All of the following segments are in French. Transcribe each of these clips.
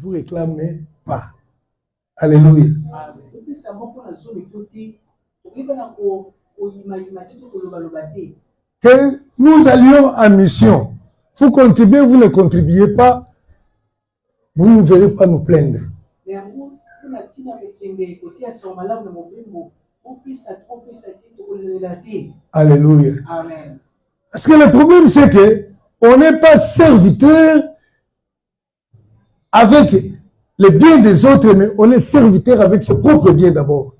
vous réclamez pas. Alléluia. Que nous allions en mission. Vous contribuez, vous ne contribuez pas, vous ne verrez pas nous plaindre. Alléluia. Amen. Parce que le problème, c'est que on n'est pas serviteur avec les biens des autres, mais on est serviteur avec ses propres biens d'abord.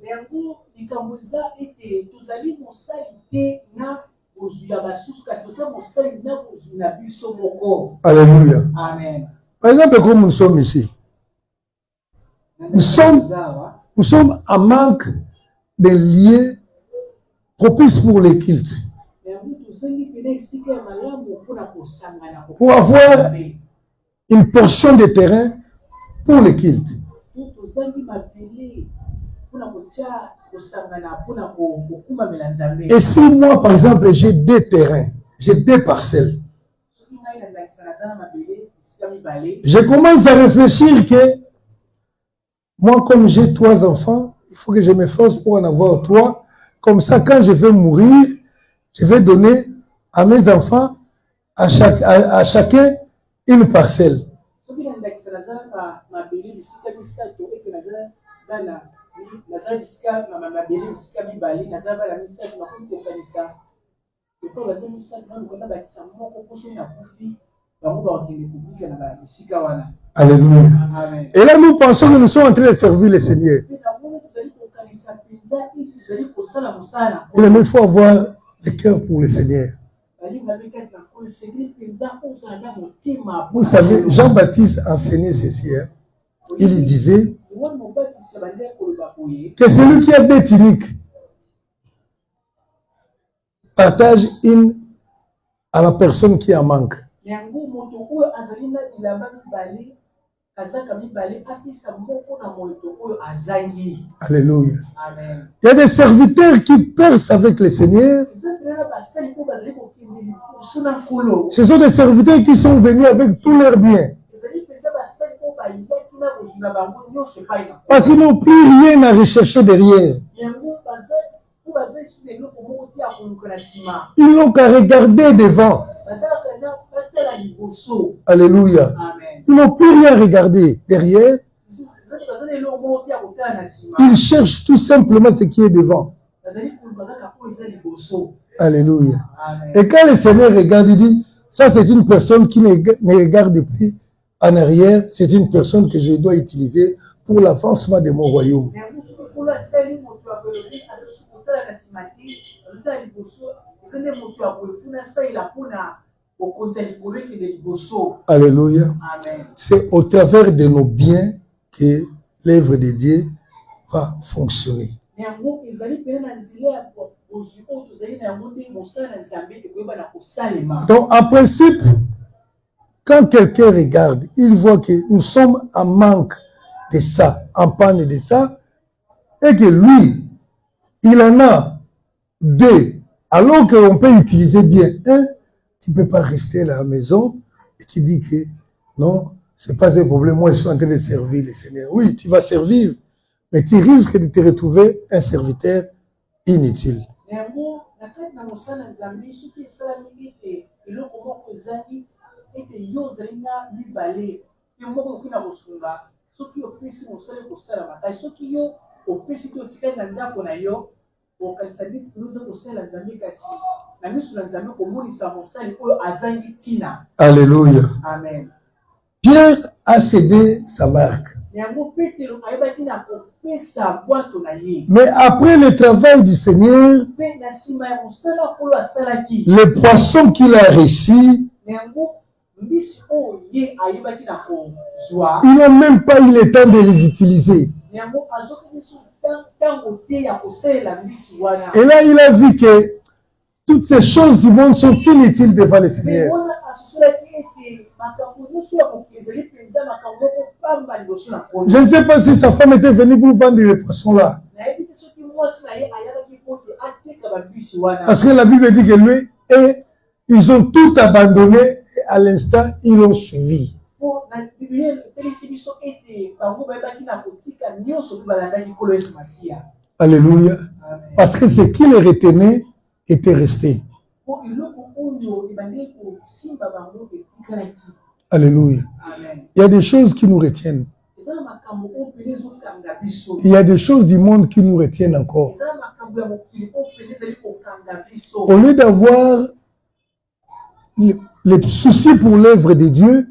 Alléluia. Amen. Par exemple, comme nous sommes ici, nous sommes en manque de liens propices pour les cultes. Pour avoir une portion de terrain pour les cultes. Et si moi, par exemple, j'ai 2 terrains, j'ai 2 parcelles, je commence à réfléchir que moi, comme j'ai 3 enfants, il faut que je m'efforce pour en avoir 3. Comme ça, quand je vais mourir, je vais donner à mes enfants, à chacun, une parcelle. Alléluia. Amen. Et là, nous pensons que nous sommes en train de servir le Seigneur. Il faut avoir le cœur pour le Seigneur. Vous savez, Jean-Baptiste enseignait ceci. Il disait que celui qui a bête unique partage une à la personne qui en manque. Alléluia. Amen. Il y a des serviteurs qui percent avec le Seigneur. Ce sont des serviteurs qui sont venus avec tous leurs biens. Parce qu'ils n'ont plus rien à rechercher derrière. Ils n'ont qu'à regarder devant. Alléluia. Amen. Ils n'ont plus rien à regarder derrière. Ils cherchent tout simplement ce qui est devant. Alléluia. Amen. Et quand le Seigneur regarde, il dit, ça c'est une personne qui ne regarde plus en arrière, c'est une personne que je dois utiliser pour l'avancement de mon royaume. Alléluia. Amen. C'est au travers de nos biens que l'œuvre de Dieu va fonctionner. Donc, en principe, quand quelqu'un regarde, il voit que nous sommes en manque de ça, en panne de ça, et que lui, il en a 2, alors qu'on peut utiliser bien un, tu ne peux pas rester à la maison et tu dis que non, ce n'est pas un problème, moi je suis en train de servir le Seigneur. Oui, tu vas servir, mais tu risques de te retrouver un serviteur inutile. Alléluia. Amen. Pierre a cédé sa marque. Mais après le travail du Seigneur, les poissons qu'il a reçus, il n'a même pas eu le temps de les utiliser. Et là, il a vu que toutes ces choses du monde sont inutiles devant le Seigneur. Je ne sais pas si sa femme était venue pour vendre les poissons là. Parce que la Bible dit que lui, et ils ont tout abandonné et à l'instant, ils l'ont suivi. Alléluia. Parce que ce qui les retenait était resté. Alléluia. Il y a des choses qui nous retiennent. Il y a des choses du monde qui nous retiennent encore. Au lieu d'avoir les soucis pour l'œuvre de Dieu,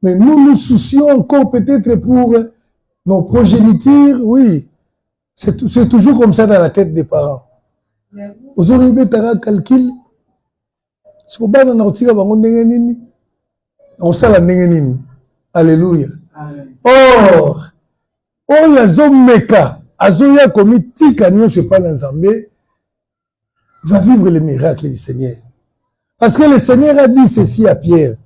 mais nous nous soucions encore peut-être pour nos progénitures, oui. C'est toujours comme ça dans la tête des parents. Aujourd'hui, tu as un calcul. Alléluia. Or, il y a un meka, azoya komi tika nyonso pas l'ensemble, va vivre le miracle du Seigneur. Parce que le Seigneur a dit ceci à Pierre.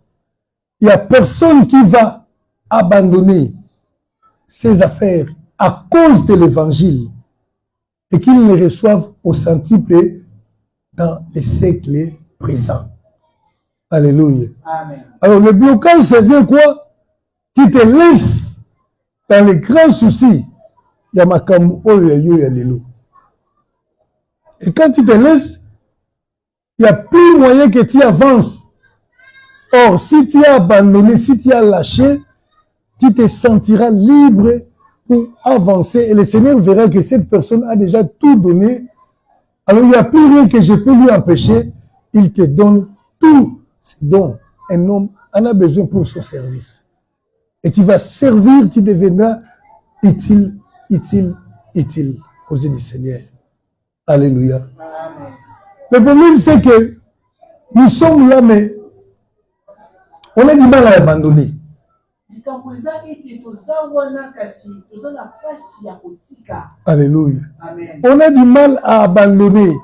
Il n'y a personne qui va abandonner ses affaires à cause de l'évangile et qu'il les reçoive au centuple dans les siècles présents. Alléluia. Amen. Alors le blocage, ça vient quoi? Qui te laisse dans les grands soucis. Il y a ma kamu oyo ya lelo. Et quand tu te laisses, il n'y a plus moyen que tu avances. Or, si tu as abandonné, si tu as lâché, tu te sentiras libre pour avancer. Et le Seigneur verra que cette personne a déjà tout donné. Alors, il n'y a plus rien que je peux lui empêcher. Il te donne tout ce dont un homme en a besoin pour son service. Et tu vas servir, tu deviendras utile aux yeux du Seigneur. Alléluia. Amen. Le problème, c'est que nous sommes là, mais on a du mal à abandonner. Alléluia. Amen. On a du mal à abandonner.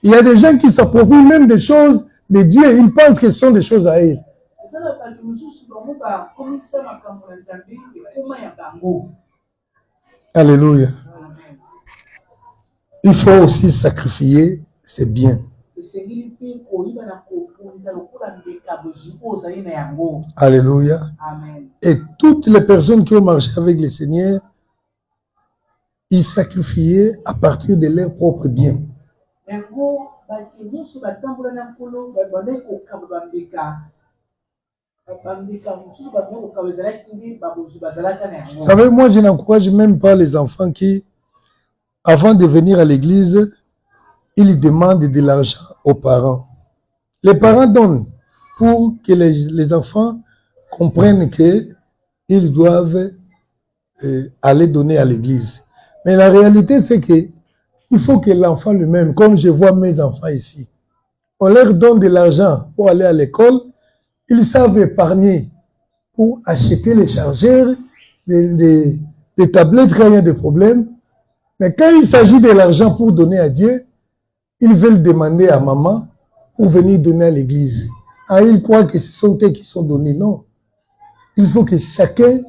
Il y a des gens qui s'approprient même des choses de Dieu. Ils pensent que ce sont des choses à eux. Alléluia. Il faut aussi sacrifier ses biens. Alléluia. Amen. Et toutes les personnes qui ont marché avec le Seigneur, ils sacrifiaient à partir de leurs propres biens. Vous savez, moi je n'encourage même pas les enfants qui, avant de venir à l'église, ils demandent de l'argent aux parents. Les parents donnent pour que les enfants comprennent qu'ils doivent aller donner à l'église. Mais la réalité, c'est que il faut que l'enfant lui-même, comme je vois mes enfants ici, on leur donne de l'argent pour aller à l'école, ils savent épargner pour acheter les chargeurs, les tablettes, rien de problème. Mais quand il s'agit de l'argent pour donner à Dieu, ils veulent demander à maman pour venir donner à l'église. Ah, ils croient que ce sont eux qui sont donnés. Non. Il faut que chacun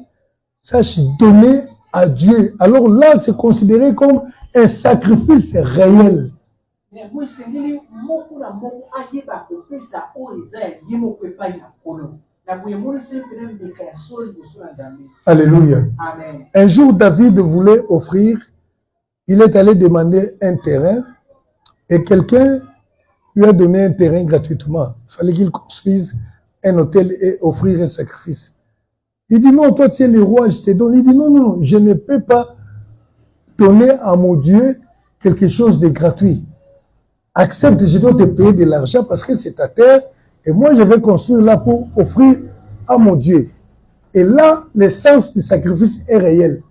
sache donner à Dieu. Alors là, c'est considéré comme un sacrifice réel. Alléluia. Amen. Un jour, David voulait offrir, il est allé demander un terrain et quelqu'un lui a donné un terrain gratuitement. Il fallait qu'il construise un hôtel et offrir un sacrifice. Il dit non, toi tu es le roi, je te donne. Il dit non, non, je ne peux pas donner à mon Dieu quelque chose de gratuit. Accepte, je dois te payer de l'argent parce que c'est ta terre et moi je vais construire là pour offrir à mon Dieu. Et là, l'essence du sacrifice est réel.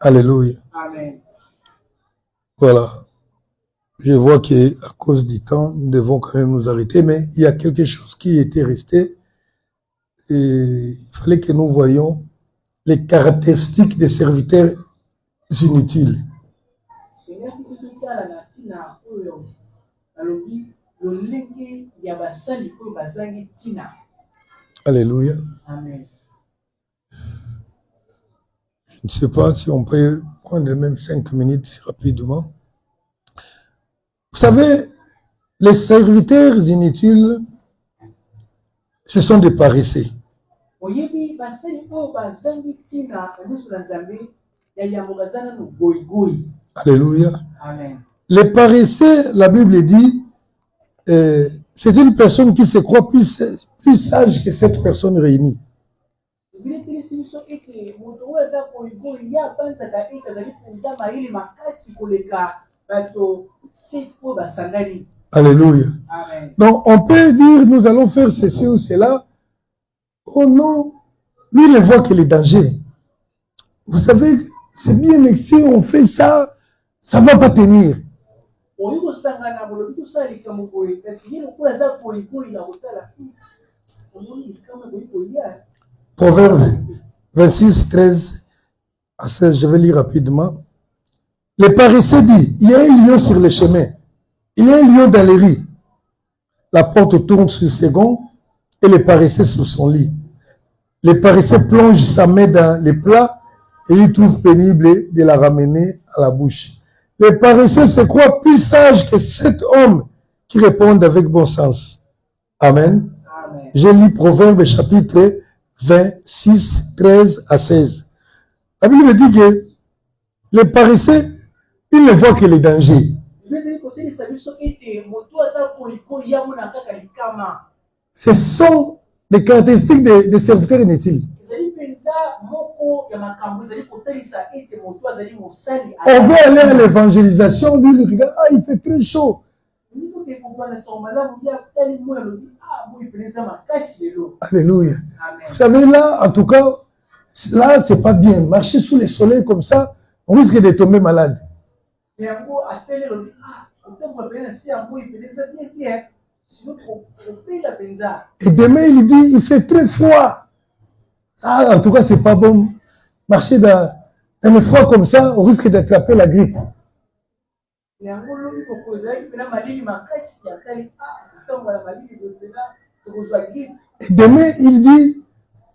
Alléluia. Amen. Voilà. Je vois qu'à cause du temps, nous devons quand même nous arrêter, mais il y a quelque chose qui était resté. Et il fallait que nous voyions les caractéristiques des serviteurs inutiles. Alléluia. Amen. Je ne sais pas si on peut prendre même 5 minutes rapidement. Vous savez, les serviteurs inutiles, ce sont des paresseux. Alléluia. Amen. Les paresseux, la Bible dit, c'est une personne qui se croit plus sage que cette personne réunie. Alléluia. Amen. Donc on peut dire nous allons faire ceci ou cela. Oh non, lui il ne voit que les dangers. Vous savez, c'est bien, mais si on fait ça, ça ne va pas tenir. Proverbe 26, 13 à 16, je vais lire rapidement. Les paresseux disent, il y a un lion sur le chemin, il y a un lion dans les rues. La porte tourne sur ses gonds et les paresseux sur son lit. Les paresseux plongent sa main dans les plats et ils trouvent pénible de la ramener à la bouche. Les paresseux se croient plus sages que cet homme qui répondent avec bon sens. Amen. Amen. Je lis Proverbe chapitre 26, 13 à 16. La Bible dit que les paresseux, ils ne voient que les dangers. Ce sont les caractéristiques des serviteurs inutiles. On veut aller à l'évangélisation, lui il regarde, ah il fait très chaud. Alléluia. Amen. Vous savez là, en tout cas, là c'est pas bien. Marcher sous le soleil comme ça, on risque de tomber malade. Et demain il dit, il fait très froid. Ça, en tout cas, c'est pas bon. Marcher dans le froid comme ça, on risque d'attraper la grippe. Et demain, il dit,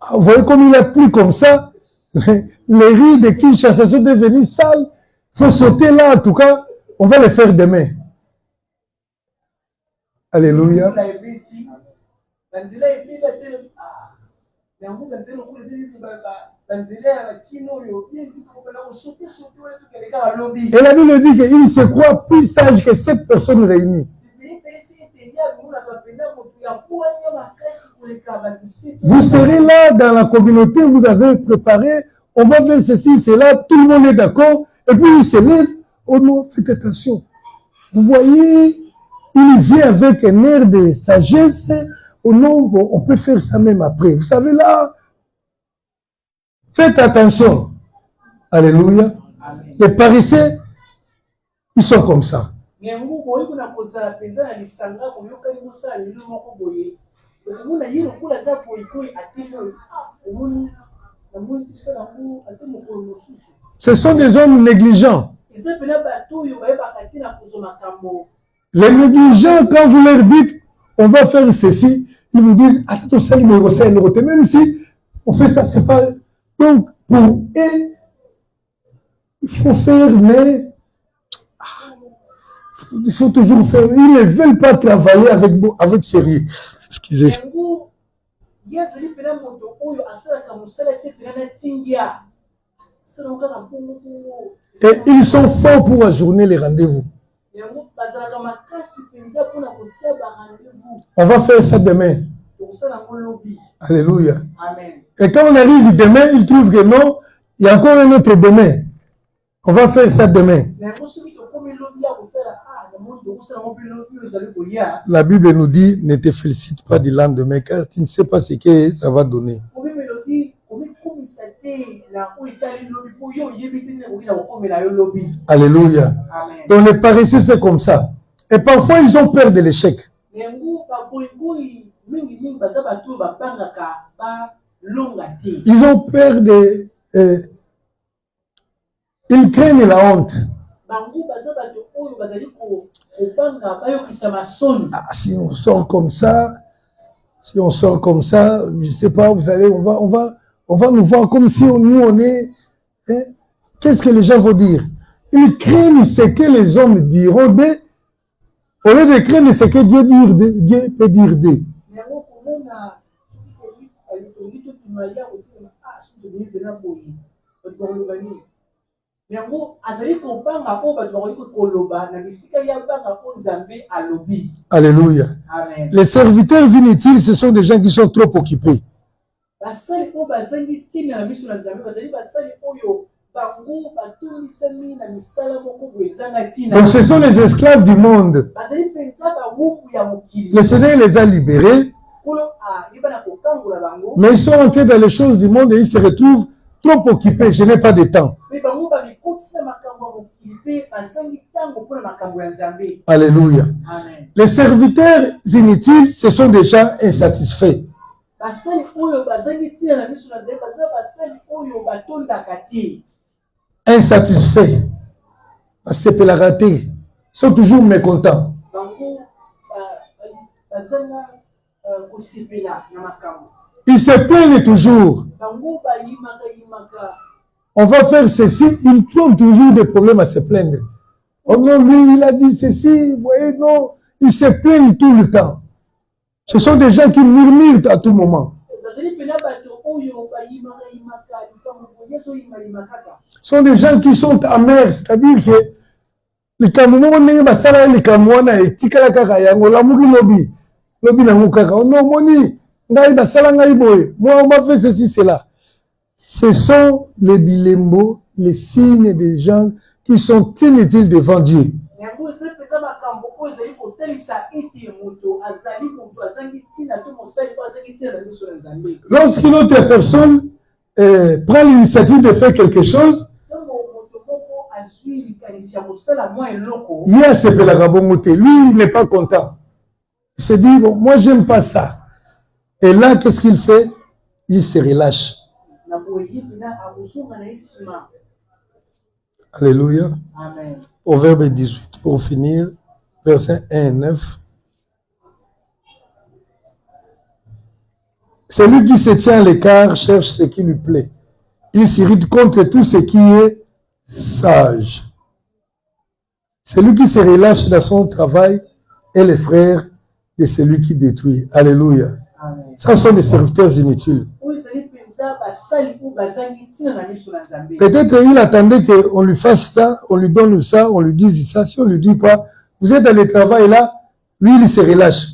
ah, vous voyez comme il a plu comme ça, les riz de Kinshasa sont devenus sales. Il faut sauter là, en tout cas, on va les faire demain. Alléluia. Et la Bible dit qu'il se croit plus sage que cette personne réunie. Vous serez là dans la communauté, vous avez préparé, on va faire ceci, cela, tout le monde est d'accord, et puis il se lève, oh non, faites attention. Vous voyez, il vient avec un air de sagesse, oh non, bon, on peut faire ça même après. Vous savez là, faites attention. Alléluia. Amen. Les paresseux, ils sont comme ça. Ce sont des hommes négligents. Les négligents, quand vous leur dites, on va faire ceci, ils vous disent, attends, ça, même si on fait ça, c'est pas... Donc, pour eux, il faut faire, mais il faut toujours faire. Ils ne veulent pas travailler avec sérieux. Excusez. Et ils sont forts pour ajourner les rendez-vous. On va faire ça demain. Alléluia. Amen. Et quand on arrive demain, ils trouvent que non, il y a encore un autre demain. On va faire ça demain. La Bible nous dit, ne te félicite pas du lendemain, car tu ne sais pas ce que ça va donner. Alléluia. Amen. Donc les paresseux, c'est comme ça. Et parfois, ils ont peur de l'échec. Ils ont peur de... ils craignent la honte. Ah, si on sort comme ça, je ne sais pas, vous allez, on va nous voir comme si nous on est... Hein? Qu'est-ce que les gens vont dire? Ils craignent ce que les hommes diront d'eux, au lieu de craindre ce que Dieu peut dire d'eux. Alléluia. Amen. Les serviteurs inutiles, ce sont des gens qui sont trop occupés. Donc ce sont les esclaves du monde. Le Seigneur les a libérés, mais ils sont entrés dans les choses du monde et ils se retrouvent trop occupés. Je n'ai pas de temps. Alléluia. Amen. Les serviteurs inutiles, ce sont des gens insatisfaits. Insatisfaits. C'est pour la rater. Ils sont toujours mécontents. Ils se plaignent toujours. On va faire ceci, ils trouvent toujours des problèmes à se plaindre. Oh non, lui, il a dit ceci, vous voyez, non. Ils se plaignent tout le temps. Ce sont des gens qui murmurent à tout moment. Ce sont des gens qui sont amers, c'est-à-dire que les Camerounais, les Camerounais, les Camerounais, moi, on m'a fait ceci, cela. Ce sont les bilembos, les signes des gens qui sont inutiles devant Dieu. Lorsqu'une autre personne prend l'initiative de faire quelque chose, il y a ce pelagabongoté. Lui, il n'est pas content. Il se dit, bon, moi, j'aime pas ça. Et là, qu'est-ce qu'il fait? Il se relâche. Alléluia. Amen. Au verbe 18, pour finir, versets 1 et 9. Celui qui se tient à l'écart cherche ce qui lui plaît. Il s'irrite contre tout ce qui est sage. Celui qui se relâche dans son travail est le frère de celui qui détruit. Alléluia. Amen. Ça sont des serviteurs inutiles. Peut-être il attendait qu'on lui fasse ça, on lui donne ça, on lui dise ça. Si on lui dit pas, vous êtes dans le travail là, lui il se relâche.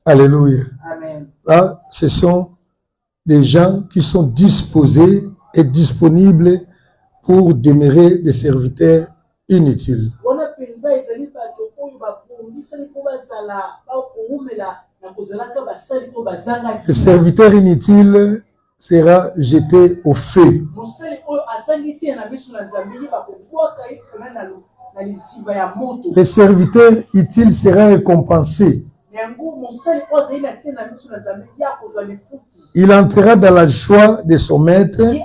Alléluia. Amen. Là, ce sont des gens qui sont disposés et disponibles pour demeurer des serviteurs inutiles. Le serviteur inutile sera jeté au feu. Le serviteur utile sera récompensé. Il entrera dans la joie de son maître et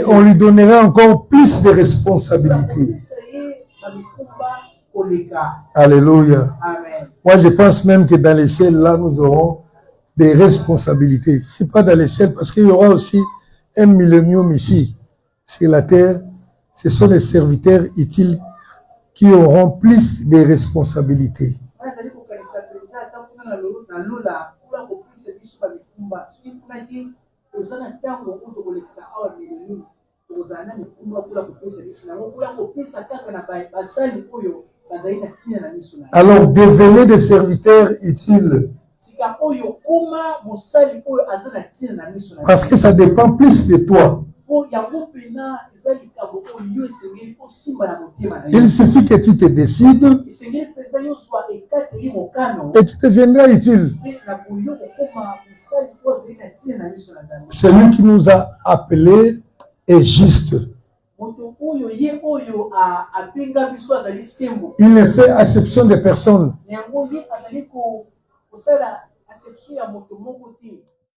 on lui donnera encore plus de responsabilités. Alléluia. Amen. Moi, je pense même que dans les ciels, là, nous aurons des responsabilités. Ce n'est pas dans les ciels, parce qu'il y aura aussi un millénium ici, sur la terre. Ce sont les serviteurs utiles qui auront plus de responsabilités. Alors, devenez des serviteurs utiles. Parce que ça dépend plus de toi. Il suffit que tu te décides et tu deviendras utile. Celui qui nous a appelés est juste. Il ne fait acception de personne.